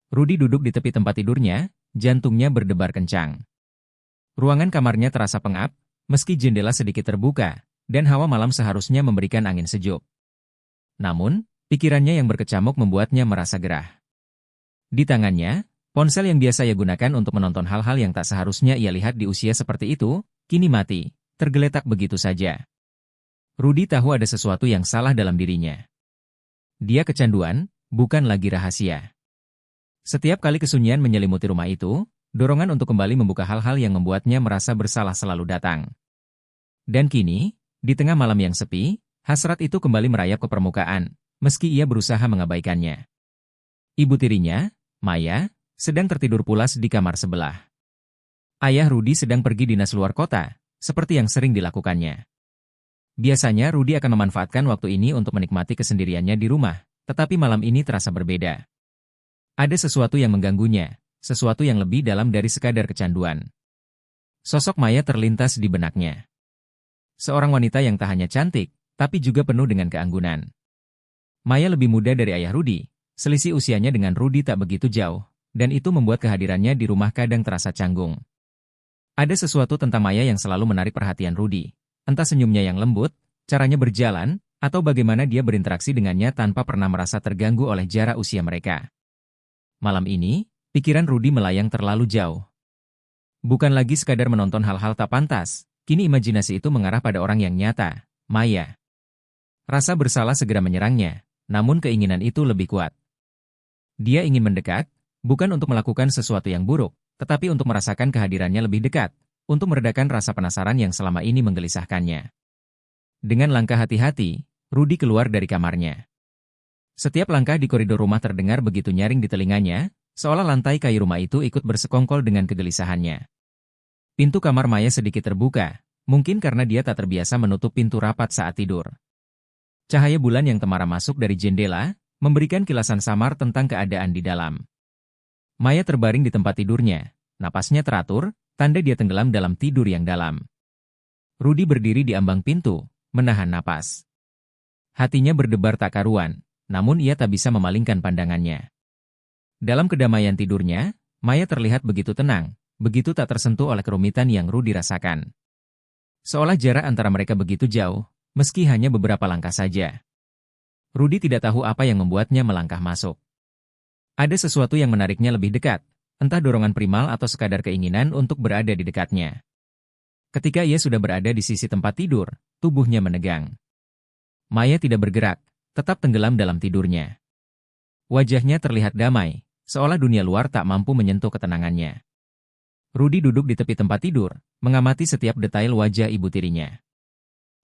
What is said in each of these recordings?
Rudy duduk di tepi tempat tidurnya, jantungnya berdebar kencang. Ruangan kamarnya terasa pengap, meski jendela sedikit terbuka, dan hawa malam seharusnya memberikan angin sejuk. Namun, pikirannya yang berkecamuk membuatnya merasa gerah. Di tangannya, ponsel yang biasa ia gunakan untuk menonton hal-hal yang tak seharusnya ia lihat di usia seperti itu, kini mati, tergeletak begitu saja. Rudy tahu ada sesuatu yang salah dalam dirinya. Dia kecanduan, bukan lagi rahasia. Setiap kali kesunyian menyelimuti rumah itu, dorongan untuk kembali membuka hal-hal yang membuatnya merasa bersalah selalu datang. Dan kini, di tengah malam yang sepi, hasrat itu kembali merayap ke permukaan, meski ia berusaha mengabaikannya. Ibu tirinya, Maya, sedang tertidur pulas di kamar sebelah. Ayah Rudy sedang pergi dinas luar kota, seperti yang sering dilakukannya. Biasanya Rudy akan memanfaatkan waktu ini untuk menikmati kesendiriannya di rumah, tetapi malam ini terasa berbeda. Ada sesuatu yang mengganggunya, sesuatu yang lebih dalam dari sekadar kecanduan. Sosok Maya terlintas di benaknya. Seorang wanita yang tak hanya cantik, tapi juga penuh dengan keanggunan. Maya lebih muda dari ayah Rudy, selisih usianya dengan Rudy tak begitu jauh, dan itu membuat kehadirannya di rumah kadang terasa canggung. Ada sesuatu tentang Maya yang selalu menarik perhatian Rudy, entah senyumnya yang lembut, caranya berjalan, atau bagaimana dia berinteraksi dengannya tanpa pernah merasa terganggu oleh jarak usia mereka. Malam ini, pikiran Rudy melayang terlalu jauh. Bukan lagi sekadar menonton hal-hal tak pantas, kini imajinasi itu mengarah pada orang yang nyata, Maya. Rasa bersalah segera menyerangnya, namun keinginan itu lebih kuat. Dia ingin mendekat, bukan untuk melakukan sesuatu yang buruk, tetapi untuk merasakan kehadirannya lebih dekat, untuk meredakan rasa penasaran yang selama ini menggelisahkannya. Dengan langkah hati-hati, Rudy keluar dari kamarnya. Setiap langkah di koridor rumah terdengar begitu nyaring di telinganya, seolah lantai kayu rumah itu ikut bersekongkol dengan kegelisahannya. Pintu kamar Maya sedikit terbuka, mungkin karena dia tak terbiasa menutup pintu rapat saat tidur. Cahaya bulan yang temara masuk dari jendela, memberikan kilasan samar tentang keadaan di dalam. Maya terbaring di tempat tidurnya, napasnya teratur, tanda dia tenggelam dalam tidur yang dalam. Rudy berdiri di ambang pintu, menahan napas. Hatinya berdebar tak karuan, namun ia tak bisa memalingkan pandangannya. Dalam kedamaian tidurnya, Maya terlihat begitu tenang, begitu tak tersentuh oleh kerumitan yang Rudy rasakan. Seolah jarak antara mereka begitu jauh, meski hanya beberapa langkah saja. Rudy tidak tahu apa yang membuatnya melangkah masuk. Ada sesuatu yang menariknya lebih dekat, entah dorongan primal atau sekadar keinginan untuk berada di dekatnya. Ketika ia sudah berada di sisi tempat tidur, tubuhnya menegang. Maya tidak bergerak, tetap tenggelam dalam tidurnya. Wajahnya terlihat damai, seolah dunia luar tak mampu menyentuh ketenangannya. Rudy duduk di tepi tempat tidur, mengamati setiap detail wajah ibu tirinya.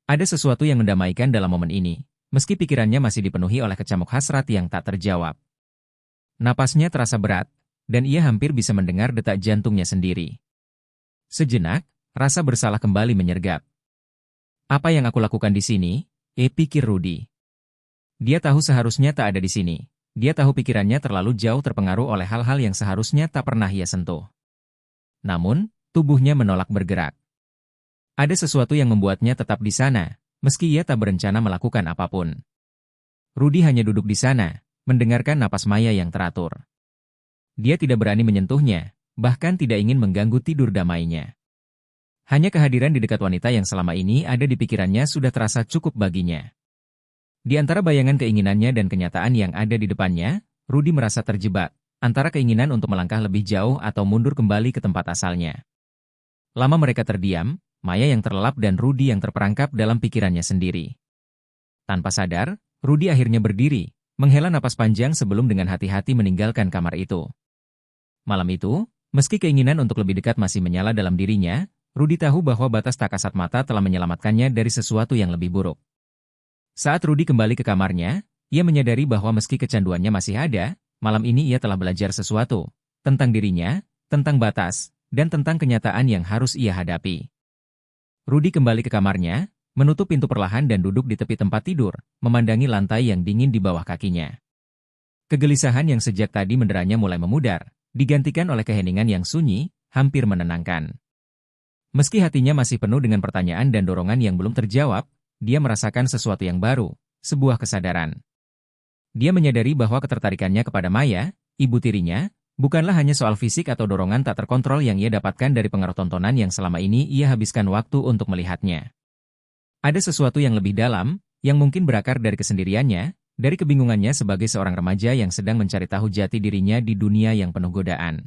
Ada sesuatu yang mendamaikan dalam momen ini, meski pikirannya masih dipenuhi oleh kecamuk hasrat yang tak terjawab. Napasnya terasa berat, dan ia hampir bisa mendengar detak jantungnya sendiri. Sejenak, rasa bersalah kembali menyergap. Apa yang aku lakukan di sini? Pikir Rudy. Dia tahu seharusnya tak ada di sini. Dia tahu pikirannya terlalu jauh terpengaruh oleh hal-hal yang seharusnya tak pernah ia sentuh. Namun, tubuhnya menolak bergerak. Ada sesuatu yang membuatnya tetap di sana, meski ia tak berencana melakukan apapun. Rudy hanya duduk di sana, mendengarkan napas Maya yang teratur. Dia tidak berani menyentuhnya, bahkan tidak ingin mengganggu tidur damainya. Hanya kehadiran di dekat wanita yang selama ini ada di pikirannya sudah terasa cukup baginya. Di antara bayangan keinginannya dan kenyataan yang ada di depannya, Rudy merasa terjebak, antara keinginan untuk melangkah lebih jauh atau mundur kembali ke tempat asalnya. Lama mereka terdiam, Maya yang terlelap dan Rudy yang terperangkap dalam pikirannya sendiri. Tanpa sadar, Rudy akhirnya berdiri, menghela napas panjang sebelum dengan hati-hati meninggalkan kamar itu. Malam itu, meski keinginan untuk lebih dekat masih menyala dalam dirinya, Rudy tahu bahwa batas tak kasat mata telah menyelamatkannya dari sesuatu yang lebih buruk. Saat Rudy kembali ke kamarnya, ia menyadari bahwa meski kecanduannya masih ada, malam ini ia telah belajar sesuatu, tentang dirinya, tentang batas, dan tentang kenyataan yang harus ia hadapi. Rudy kembali ke kamarnya, menutup pintu perlahan dan duduk di tepi tempat tidur, memandangi lantai yang dingin di bawah kakinya. Kegelisahan yang sejak tadi menderanya mulai memudar, digantikan oleh keheningan yang sunyi, hampir menenangkan. Meski hatinya masih penuh dengan pertanyaan dan dorongan yang belum terjawab, dia merasakan sesuatu yang baru, sebuah kesadaran. Dia menyadari bahwa ketertarikannya kepada Maya, ibu tirinya, bukanlah hanya soal fisik atau dorongan tak terkontrol yang ia dapatkan dari pengaruh tontonan yang selama ini ia habiskan waktu untuk melihatnya. Ada sesuatu yang lebih dalam, yang mungkin berakar dari kesendiriannya, dari kebingungannya sebagai seorang remaja yang sedang mencari tahu jati dirinya di dunia yang penuh godaan.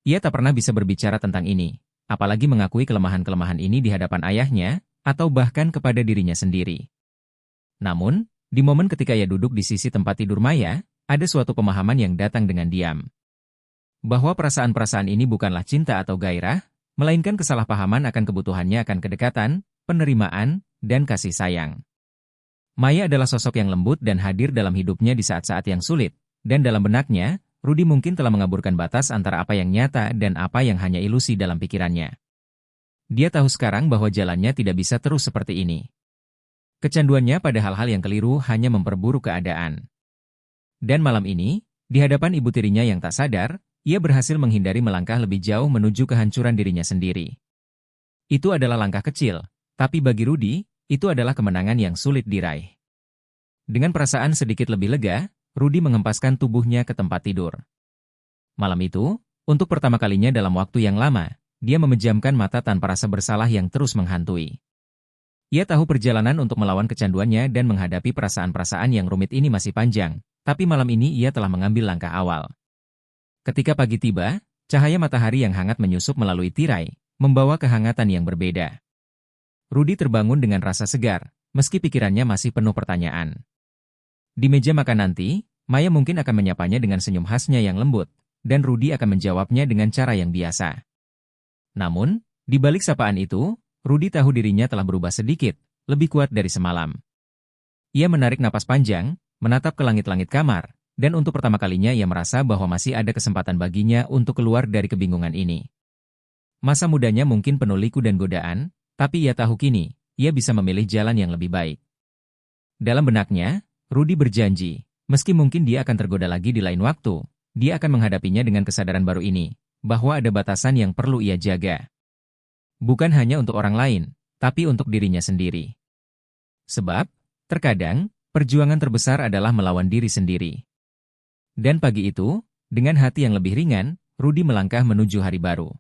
Ia tak pernah bisa berbicara tentang ini, apalagi mengakui kelemahan-kelemahan ini di hadapan ayahnya, atau bahkan kepada dirinya sendiri. Namun, di momen ketika ia duduk di sisi tempat tidur Maya, ada suatu pemahaman yang datang dengan diam. Bahwa perasaan-perasaan ini bukanlah cinta atau gairah, melainkan kesalahpahaman akan kebutuhannya akan kedekatan, penerimaan, dan kasih sayang. Maya adalah sosok yang lembut dan hadir dalam hidupnya di saat-saat yang sulit, dan dalam benaknya, Rudy mungkin telah mengaburkan batas antara apa yang nyata dan apa yang hanya ilusi dalam pikirannya. Dia tahu sekarang bahwa jalannya tidak bisa terus seperti ini. Kecanduannya pada hal-hal yang keliru hanya memperburuk keadaan. Dan malam ini, di hadapan ibu tirinya yang tak sadar, ia berhasil menghindari melangkah lebih jauh menuju kehancuran dirinya sendiri. Itu adalah langkah kecil, tapi bagi Rudy, itu adalah kemenangan yang sulit diraih. Dengan perasaan sedikit lebih lega, Rudy mengempaskan tubuhnya ke tempat tidur. Malam itu, untuk pertama kalinya dalam waktu yang lama, dia memejamkan mata tanpa rasa bersalah yang terus menghantui. Ia tahu perjalanan untuk melawan kecanduannya dan menghadapi perasaan-perasaan yang rumit ini masih panjang, tapi malam ini ia telah mengambil langkah awal. Ketika pagi tiba, cahaya matahari yang hangat menyusup melalui tirai, membawa kehangatan yang berbeda. Rudy terbangun dengan rasa segar, meski pikirannya masih penuh pertanyaan. Di meja makan nanti, Maya mungkin akan menyapanya dengan senyum khasnya yang lembut, dan Rudy akan menjawabnya dengan cara yang biasa. Namun, di balik sapaan itu, Rudy tahu dirinya telah berubah sedikit, lebih kuat dari semalam. Ia menarik napas panjang, menatap ke langit-langit kamar, dan untuk pertama kalinya ia merasa bahwa masih ada kesempatan baginya untuk keluar dari kebingungan ini. Masa mudanya mungkin penuh liku dan godaan, tapi ia tahu kini, ia bisa memilih jalan yang lebih baik. Dalam benaknya, Rudy berjanji, meski mungkin dia akan tergoda lagi di lain waktu, dia akan menghadapinya dengan kesadaran baru ini, bahwa ada batasan yang perlu ia jaga. Bukan hanya untuk orang lain, tapi untuk dirinya sendiri. Sebab, terkadang, perjuangan terbesar adalah melawan diri sendiri. Dan pagi itu, dengan hati yang lebih ringan, Rudy melangkah menuju hari baru.